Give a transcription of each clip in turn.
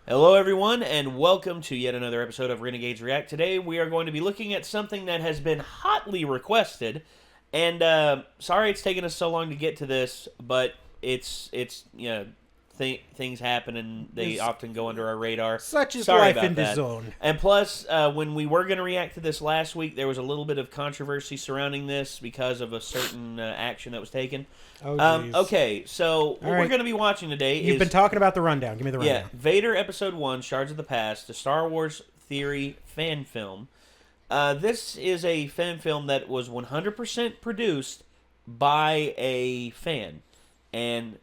Hello everyone, and welcome to yet another episode of Renegades React. Today we are going to be looking at something that has been hotly requested, and sorry it's taken us so long to get to this, but it's things happen and they often go under our radar. Such is Sorry life about in the that. zone. And plus, when we were going to react to this last week, there was a little bit of controversy surrounding this because of a certain action that was taken. Oh, geez. Okay, so what right. we're going to be watching today You've been talking about the rundown. Give me the rundown. yeah, Vader Episode 1, Shards of the Past, a Star Wars theory fan film. This is a fan film that was 100% produced by a fan. And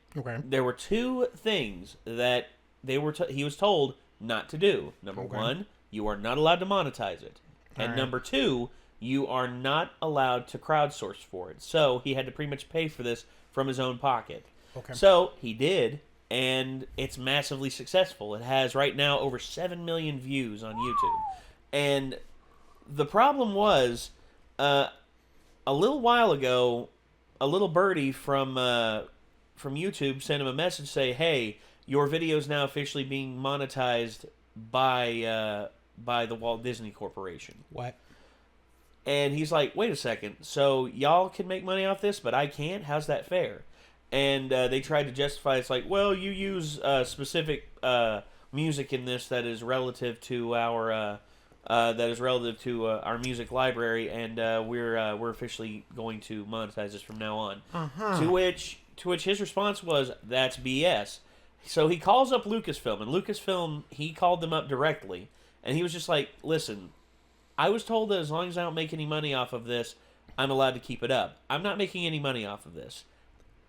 there were two things that he was told not to do. Number one, you are not allowed to monetize it. And number two, you are not allowed to crowdsource for it. So he had to pretty much pay for this from his own pocket. So he did, and it's massively successful. It has right now over 7 million views on YouTube. And the problem was, a little while ago, a little birdie from YouTube sent him a message say, hey, your video is now officially being monetized by the Walt Disney Corporation. What? And he's like, wait a second, so y'all can make money off this, but I can't? How's that fair? And they tried to justify it's like, well, you use specific music in this that is relative to our music library, and we're officially going to monetize this from now on. To which his response was, that's BS. So he calls up Lucasfilm, and Lucasfilm, he called them up directly, and he was just like, listen, I was told that as long as I don't make any money off of this, I'm allowed to keep it up. I'm not making any money off of this.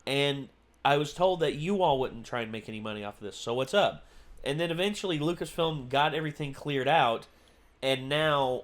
And I was told that you all wouldn't try and make any money off of this, so what's up? And then eventually Lucasfilm got everything cleared out, and now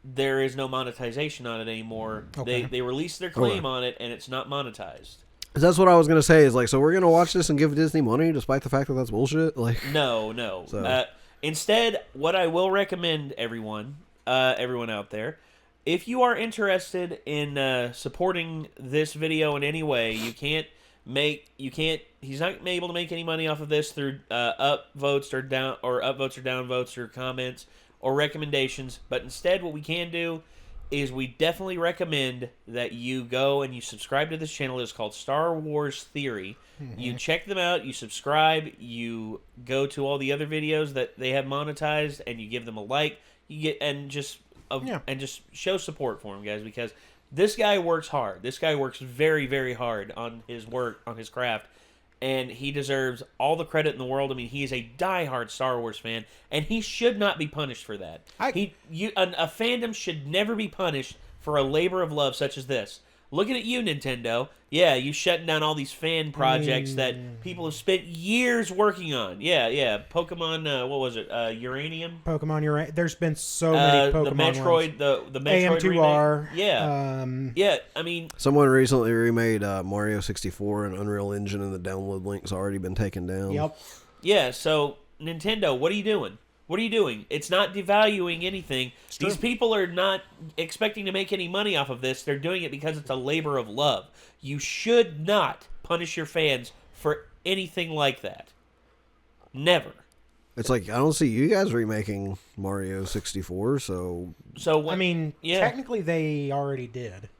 there is no monetization on it anymore. They released their claim on it, and it's not monetized. That's what I was going to say, is like, so we're going to watch this and give Disney money despite the fact that that's bullshit? Like, No. So. Instead, what I will recommend everyone out there, if you are interested in supporting this video in any way, he's not able to make any money off of this through upvotes or downvotes or comments or recommendations, but instead what we can do is we definitely recommend that you go and you subscribe to this channel. It's called Star Wars Theory. You check them out, you subscribe, you go to all the other videos that they have monetized, and you give them a like. You get and just show support for him, guys, because this guy works hard. This guy works very, very hard on his work, on his craft, and he deserves all the credit in the world. I mean, he is a diehard Star Wars fan, and he should not be punished for that. A fandom should never be punished for a labor of love such as this. Looking at you, Nintendo. Yeah, you shutting down all these fan projects that people have spent years working on. Yeah. Pokemon, what was it? Uranium? Pokemon Uranium. There's been so many Pokemon the Metroid, ones. the Metroid AM2R. Remake. Yeah. I mean, someone recently remade Mario 64, and Unreal Engine, and the download link's already been taken down. Yep. Yeah, so, Nintendo, what are you doing? What are you doing? It's not devaluing anything. These people are not expecting to make any money off of this. They're doing it because it's a labor of love. You should not punish your fans for anything like that. Never. It's like, I don't see you guys remaking Mario 64, so... technically they already did.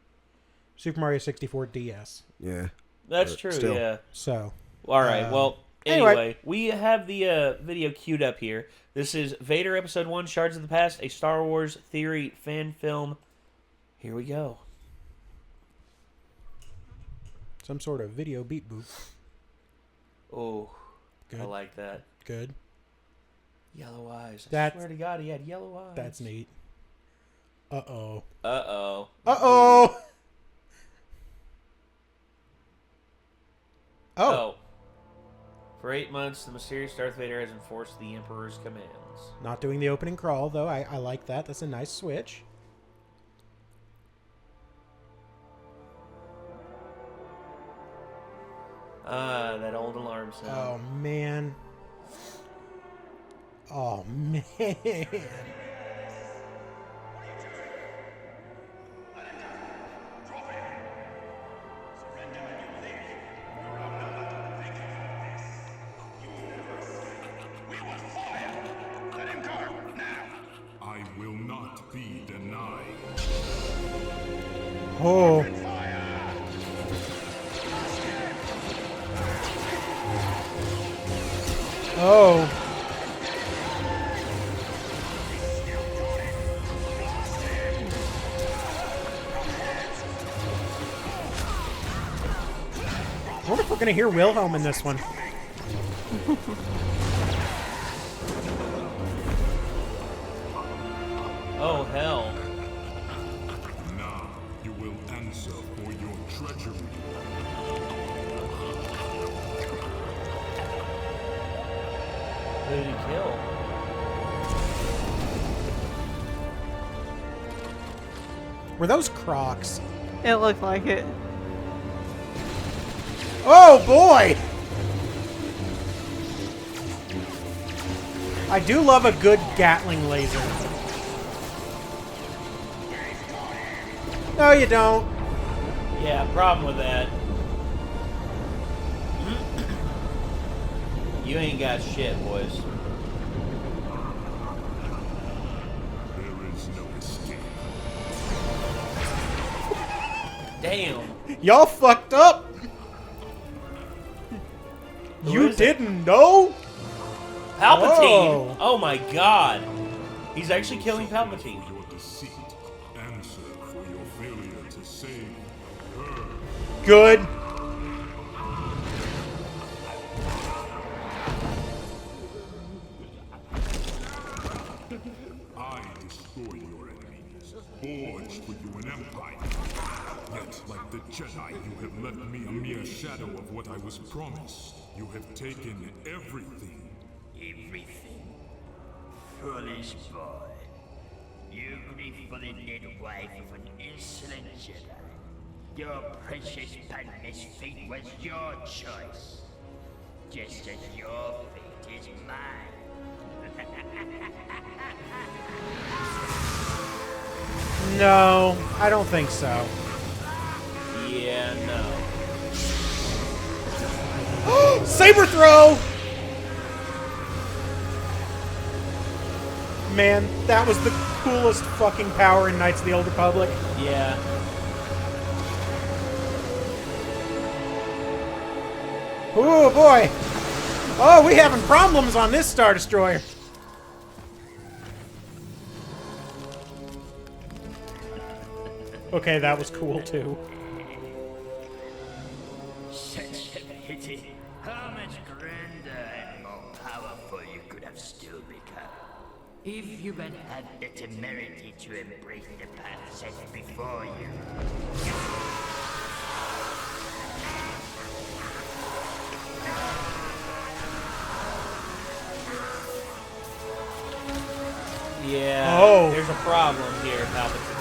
Super Mario 64 DS. Yeah. That's true, still. yeah. So... All right, well... Anyway, we have the video queued up here. This is Vader Episode 1, Shards of the Past, a Star Wars theory fan film. Here we go. Some sort of video beat boop. Oh, good. I like that. Good. Yellow eyes. I swear to God, he had yellow eyes. That's neat. Uh-oh. Uh-oh. Uh-oh! Oh. For 8 months, the mysterious Darth Vader has enforced the Emperor's commands. Not doing the opening crawl, though. I like that. That's a nice switch. That old alarm sound. Oh, man. Oh, man. Oh. Oh. I wonder if we're going to hear Wilhelm in this one. Oh, hell. Now you will answer for your treachery. Who did he kill? Were those Crocs? It looked like it. Oh boy! I do love a good Gatling laser. No, you don't. Yeah, problem with that. You ain't got shit, boys. There is no escape. Damn. Y'all fucked up. Who You is it? didn't know? Palpatine! Whoa. Oh my god. He's actually killing Palpatine. For your deceit, answer for your failure to save her. Good. I destroy your enemies, forged for you an empire. Yet, like the Jedi, you have left me a mere shadow of what I was promised. You have taken everything. Everything. Foolish boy. You grieve for the dead wife of an insolent Jedi. Your precious Padme's fate was your choice. Just as your fate is mine. No, I don't think so. Yeah, no. Saber throw! Man, that was the coolest fucking power in Knights of the Old Republic. Yeah. Oh boy! Oh, we having problems on this Star Destroyer. Okay, that was cool too. Such a pity. How much grander and more powerful you could have still become. If you had had the temerity to embrace the path set before you. Yeah. Oh. There's a problem here, Palpatine.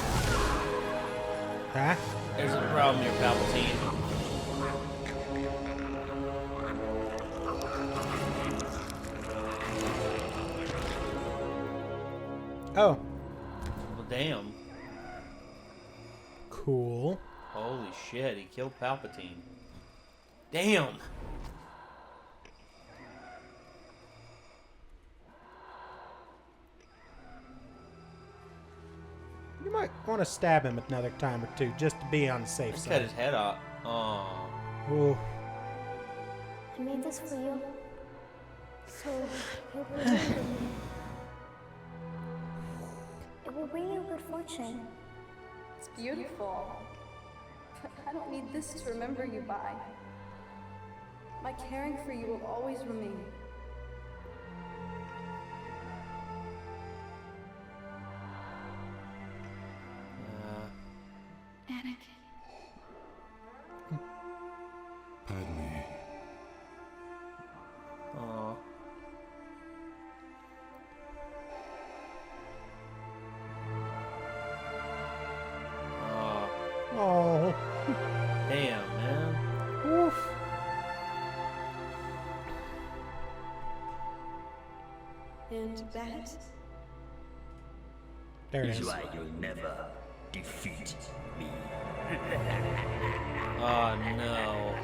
Huh? There's a problem here, Palpatine. Oh. Well, damn. Cool. Holy shit, he killed Palpatine. Damn. You might want to stab him another time or two, just to be on the safe He's cut side. his head off. Oh. Ooh. I made this for you. So you'll remember me. It will bring you good fortune. It's beautiful. But I don't need this to remember you by. My caring for you will always remain. Anakin. Padme, Oh. Oh. Oh. Damn, man. Oof. And that There it Is is. why you'll never defeat me. Oh, no.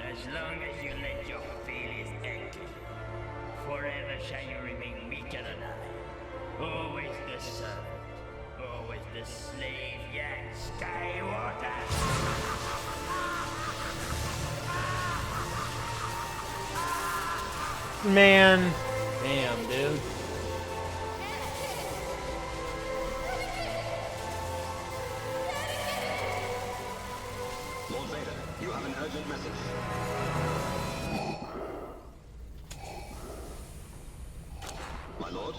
As long as you let your feelings anchor, forever shall you remain weaker than I. Always the servant, Always the slave, young Skywalker. Man. Damn, dude. Lord Vader, you have an urgent message. My lord?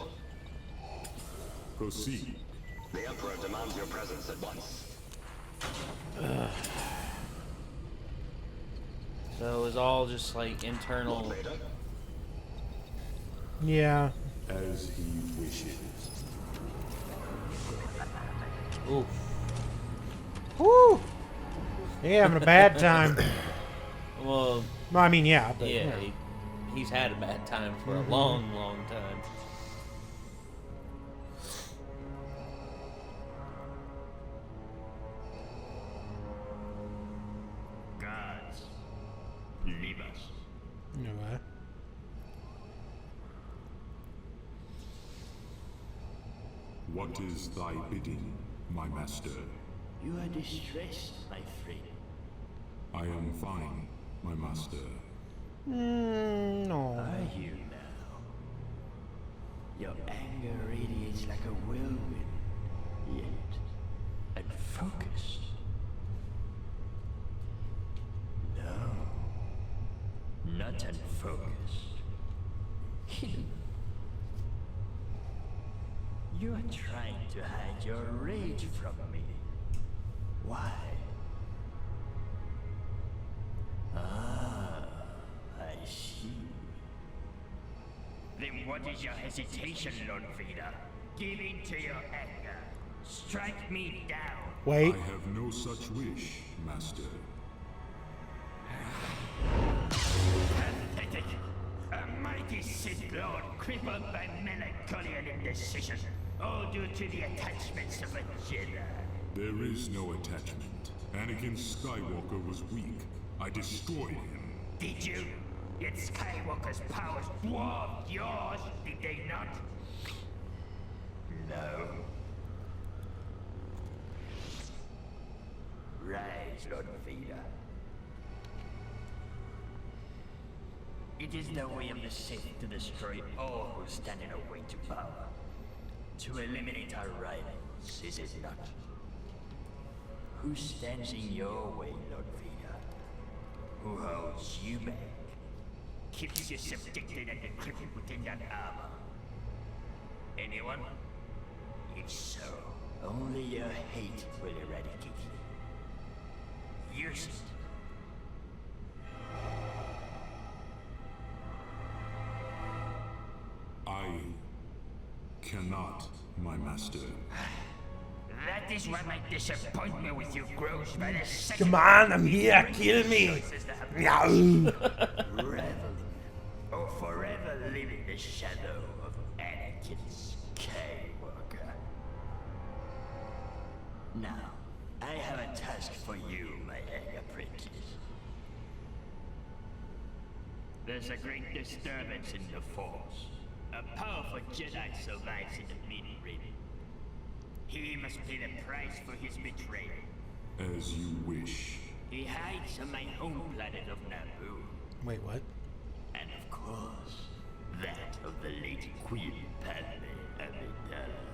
Proceed. The Emperor demands your presence at once. So it was all just like internal. Lord Vader? Yeah. As he wishes. Oof. Woo! Yeah, having a bad time. Well, No, I mean, yeah. But, yeah, you know. he's had a bad time for a long, long time. Guards, leave us. No way. What is thy bidding, my master? You are distressed, my friend. I am fine, my master. No. Are you now? Your anger radiates like a whirlwind, yet unfocused. No, not unfocused. Hidden. You are trying to hide your rage from me. Why? Ah, I see. Then what is your hesitation, Lord Vader? Give in to your anger. Strike me down. Wait. I have no such wish, master. Pathetic. A mighty Sith Lord crippled by melancholy and indecision. All due to the attachments of a Jedi. There is no attachment. Anakin Skywalker was weak. I destroyed him. Did you? Yet Skywalker's powers dwarfed yours, did they not? No. Rise, Lord Vader. It is the way of the Sith to destroy all who stand in our way to power. To eliminate our rivals, is it not? Who stands in your way, Lord Vader? Who holds you back? Keeps you subjected and encrypted within that armor? Anyone? If so, only your hate will eradicate you. Use it. I cannot, my master. That is why my disappointment with you grows by the second. Come on, I'm here. Kill me. Revel or forever live in the shadow of Anakin Skywalker. Now, I have a task for you, my young apprentice. There's a great disturbance in the Force. A powerful Jedi survives in the mid-rim. He must pay the price for his betrayal. As you wish. He hides on my home planet of Naboo. Wait, what? And of course, that of the late Queen Padme Amidala.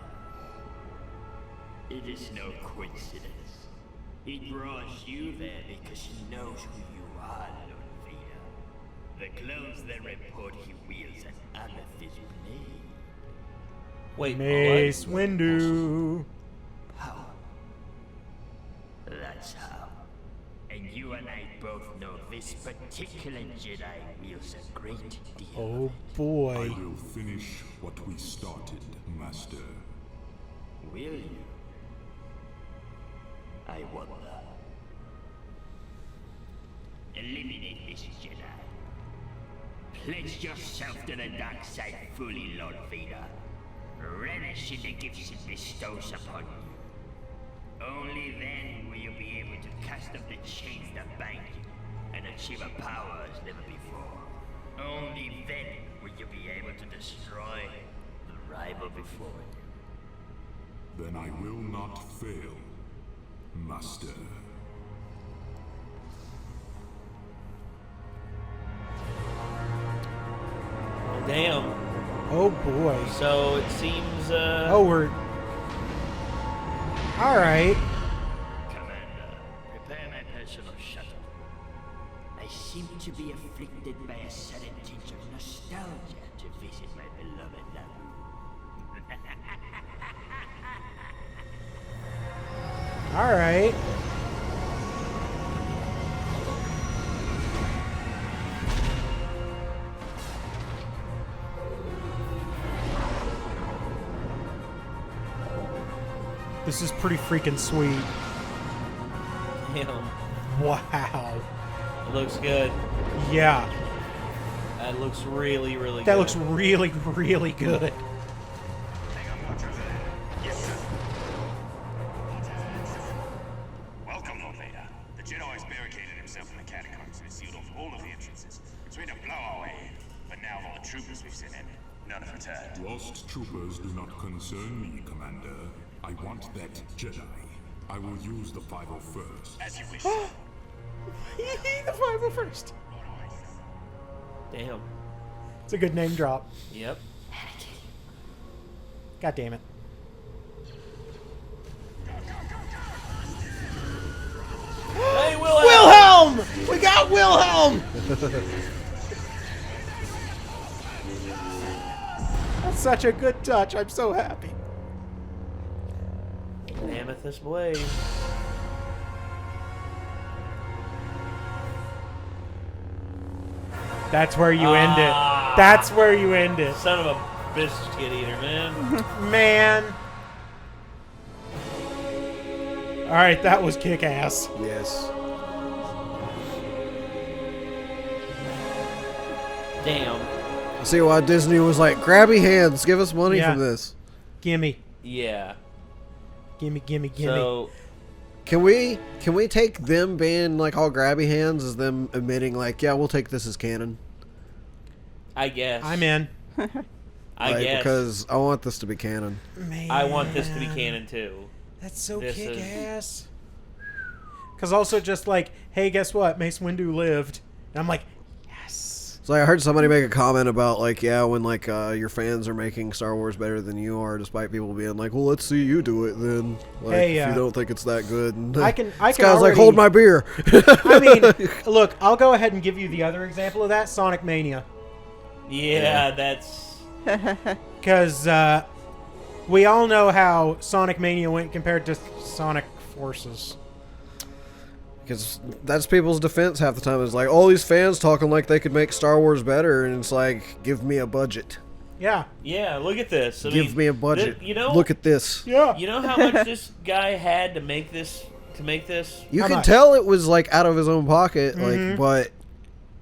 It is no coincidence. He draws you there because he knows who you are, Lord Vader. The clones that report he wields an amethyst blade. Wait, Mace what? Windu. How? That's how. And you and I both know this particular Jedi wields a great deal. Oh I boy. will finish what we started, master. Will you? I wonder. Eliminate this Jedi. Pledge yourself to the dark side fully, Lord Vader. Relish in the gifts it bestows upon you. Only then will you be able to cast off the chains that bind you and achieve a power as never before. Only then will you be able to destroy the rival before you. Then I will not fail, Master. Damn. Oh boy. So it seems. Oh, we're. All right. Commander, prepare my personal shuttle. I seem to be afflicted by a sudden tinge of nostalgia to visit my beloved Naboo. All right. This is pretty freaking sweet. Damn. Wow. It looks good. Yeah. That looks really, really good. That looks really, really good. Welcome, Lord Vader. The Jedi has barricaded himself in the catacombs and has sealed off all of the entrances. It's ready to blow our way in. But now all the troopers we've sent in, none have returned. Lost troopers do not concern me, Commander. I want that Jedi. I will use the 501st. As you wish. The 501st. Damn. It's a good name drop. Yep. God damn it. Hey, Wilhelm! Wilhelm! We got Wilhelm! That's such a good touch. I'm so happy. Amethyst blade. That's where you end it. That's where you end it. Son of a biscuit eater, man. Man. All right, that was kick-ass. Yes. Damn. I see why Disney was like, grabby hands, give us money Yeah. from this. Gimme. Yeah. Gimme, gimme, gimme. So, Can we take them being like all grabby hands as them admitting like, yeah, we'll take this as canon? I guess. I'm in. I guess. Because I want this to be canon. Man. I want this to be canon too. That's so This is- kick-ass. Because also just like, hey, guess what? Mace Windu lived. And I'm like, yes. So I heard somebody make a comment about like, yeah, when like your fans are making Star Wars better than you are, despite people being like, well, let's see you do it then. Like, Hey, if you don't think it's that good. And I can this guy's already, like, hold my beer. I mean, look, I'll go ahead and give you the other example of that, Sonic Mania. Yeah, that's... Because we all know how Sonic Mania went compared to Sonic Forces. Because that's people's defense half the time. Is like, all these fans talking like they could make Star Wars better, and it's like, give me a budget. Yeah. Yeah, look at this. I Give mean, me a budget. You know, look at this. Yeah. You know how much this guy had to make this? You How can much? tell it was like out of his own pocket, Mhm. like, but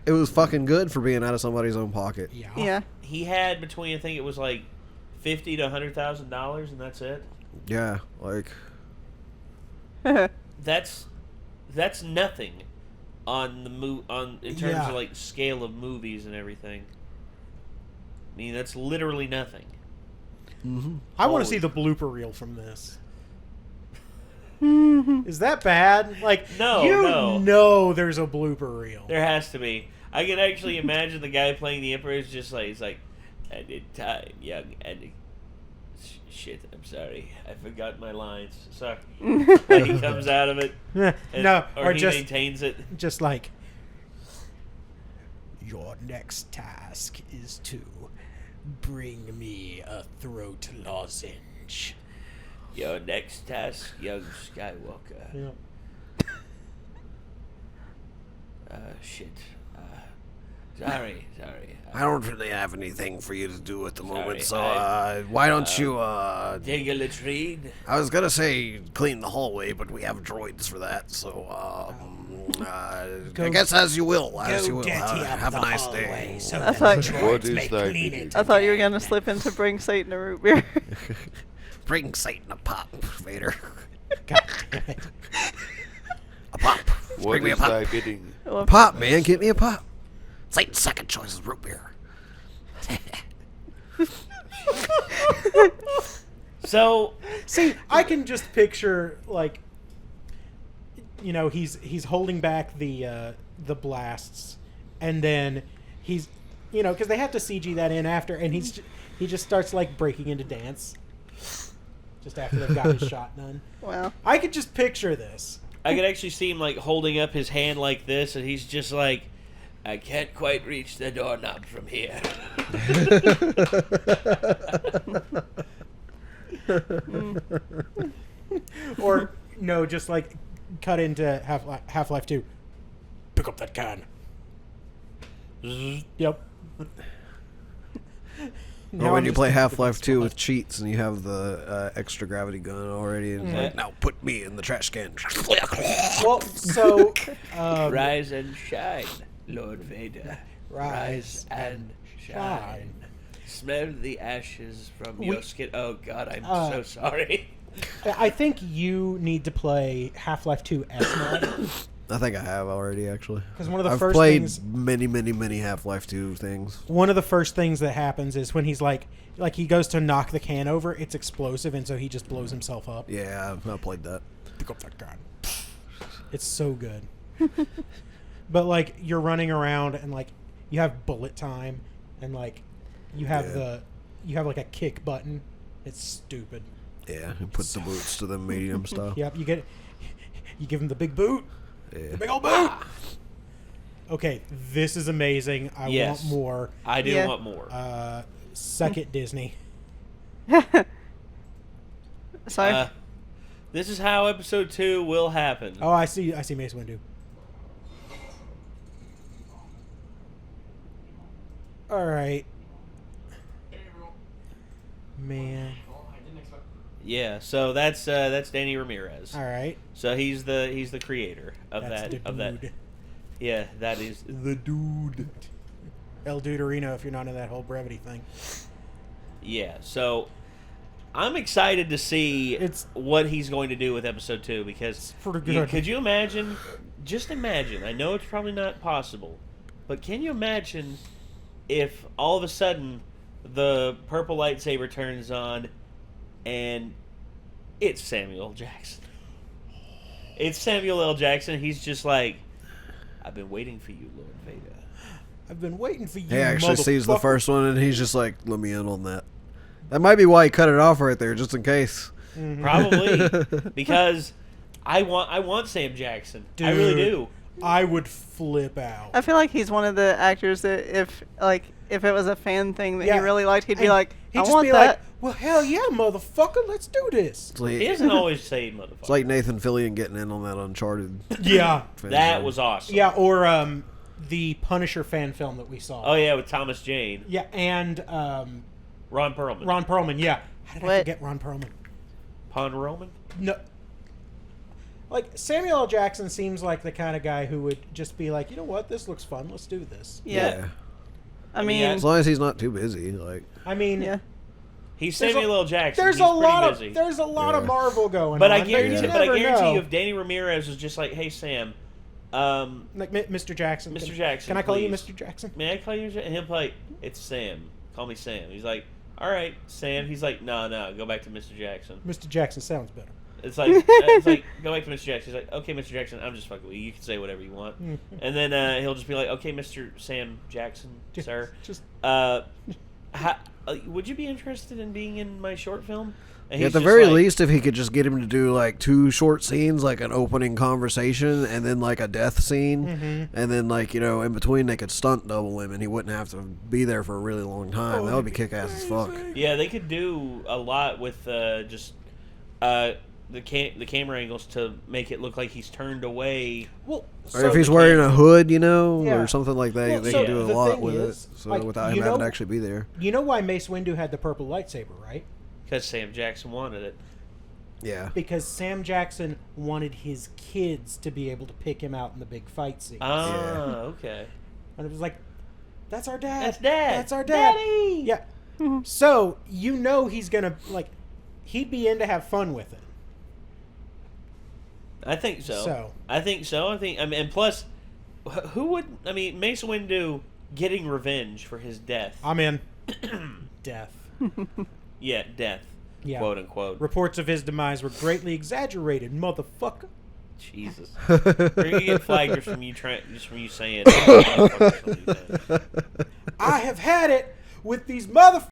it was fucking good for being out of somebody's own pocket. Yeah. Yeah. He had between, I think it was like $50,000 to $100,000, and that's it. Yeah, like That's nothing on the in terms Yeah. of like scale of movies and everything. I mean, that's literally nothing. I want to see the blooper reel from this. Is that bad? Like, No, you no. know there's a blooper reel. There has to be. I can actually imagine the guy playing the Emperor is just like, he's like, at the time, young, and shit, I'm sorry, I forgot my lines. Sorry. Like he comes out of it. And, No, or he just maintains it. Just like, your next task is to bring me a throat lozenge. Your next task, young Skywalker. Yeah. Shit. Sorry. I don't really have anything for you to do at the moment, so I- why don't you Take a latrine. I was gonna say clean the hallway, but we have droids for that, so I guess as you will. As you will. Have a nice day. I thought, What is that meaning? I thought you were going to slip into bring Satan a root beer. Bring Satan a pop, Vader. God damn it. A pop. What Bring me a is pop. thy bidding? A pop, man. Get me a pop. Satan's second choice is root beer. So, see, I can just picture like, you know, he's holding back the blasts, and then he's, you know, because they have to CG that in after, and he just starts like breaking into dance, just after they've got his shot done. Wow. I could just picture this. I could actually see him like holding up his hand like this, and he's just like, I can't quite reach the doorknob from here. Or no, just like cut into Half-Life 2. Pick up that can. Yep. Or when you play Half-Life 2 with cheats and you have the extra gravity gun already, and it's like, now put me in the trash can. Well, so Rise and shine, Lord Vader. Rise and shine. Smell the ashes from your skin. Oh God, I'm so sorry. I think you need to play Half-Life 2 S-Mod. I think I have already, actually. Because one of the I've first played things, many Half-Life 2 things. one of the first things that happens is when he's like he goes to knock the can over, it's explosive, and so he just blows himself up. Yeah, I've played that. Pick up that can. It's so good. But like you're running around and like you have bullet time, and like you have like a kick button. It's stupid. Yeah, and put the boots to the medium stuff. Yep, you give him the big boot. Yeah. The big old boot. Okay, this is amazing. I Yes. want more. I do want more. Suck it, Disney. Sorry. This is how episode 2 will happen. Oh, I see Mace Windu. All right. Man. Yeah, so that's Danny Ramirez. All right. So he's the creator of That's that the of that. dude. Yeah, that is the dude. El Duderino, if you're not in that whole brevity thing. Yeah, so I'm excited to see what he's going to do with episode 2 because pretty good. Could you imagine? Just imagine. I know it's probably not possible, but can you imagine if all of a sudden the purple lightsaber turns on and it's Samuel L. Jackson? It's Samuel L. Jackson. He's just like, I've been waiting for you, Lord Vader. I've been waiting for you. He actually sees the first one and he's just like, let me in on that. That might be why he cut it off right there, just in case. Mm-hmm. Probably because I want Sam Jackson. Dude, I really do. I would flip out. I feel like he's one of the actors that if it was a fan thing that Yeah. he really liked, he'd be And like, he'd I just want be that. like, well, hell yeah, motherfucker, let's do this. He doesn't always say motherfucker. It's like Nathan Fillion getting in on that Uncharted. Yeah. That was awesome. Yeah, or the Punisher fan film that we saw. Oh yeah, with Thomas Jane. Yeah, and Ron Perlman. Ron Perlman, yeah. How did I What? forget Ron Perlman? Pon Roman? No. Like, Samuel L. Jackson seems like the kind of guy who would just be like, you know what, this looks fun, let's do this. Yeah. I mean, As long as he's not too busy, like. I mean, yeah. He's There's Samuel L. Jackson. there's He's a pretty lot busy. of there's a lot of Yeah. Marvel going But on. I guarantee, you but I never guarantee know. you, if Danny Ramirez was just like, "Hey Sam, Like Mr. Jackson. Mr. Jackson, Can I call you please. Mr. Jackson? May I call you?" And he'll be like, "It's Sam. Call me Sam." He's like, "All right, Sam." He's like, "No, go back to Mr. Jackson." Mr. Jackson sounds better. It's like go back to Mr. Jackson. He's like, "Okay, Mr. Jackson, I'm just fucking with you. You can say whatever you want." And then he'll just be like, "Okay, Mr. Sam Jackson, sir. Just Would you be interested in being in my short film?" And Yeah, he's at the just very like- least, if he could just get him to do like 2 short scenes, like an opening conversation and then like a death scene, and then like, you know, in between they could stunt double him and he wouldn't have to be there for a really long time. That would be kick ass as fuck. Yeah, they could do a lot with just the camera angles to make it look like he's turned away. well, Or if he's wearing a hood, you know, Yeah. or something like that, Well, they so can do a the lot thing with is, it, so like, without him you having to know- actually be there. You know why Mace Windu had the purple lightsaber, right? Because Sam Jackson wanted it. Yeah. Because Sam Jackson wanted his kids to be able to pick him out in the big fight scenes. Okay. And it was like, that's our dad. That's Dad. That's our dad. Daddy! Yeah. So, you know he's going to, like, he'd be in to have fun with it. I think so. So. I mean, and plus, who would? I mean, Mace Windu getting revenge for his death. I'm in. Death. Yeah, death. Yeah. Quote unquote. Reports of his demise were greatly exaggerated, motherfucker. Jesus. We're gonna get flagged just from you saying. I have had it with these motherfuckers.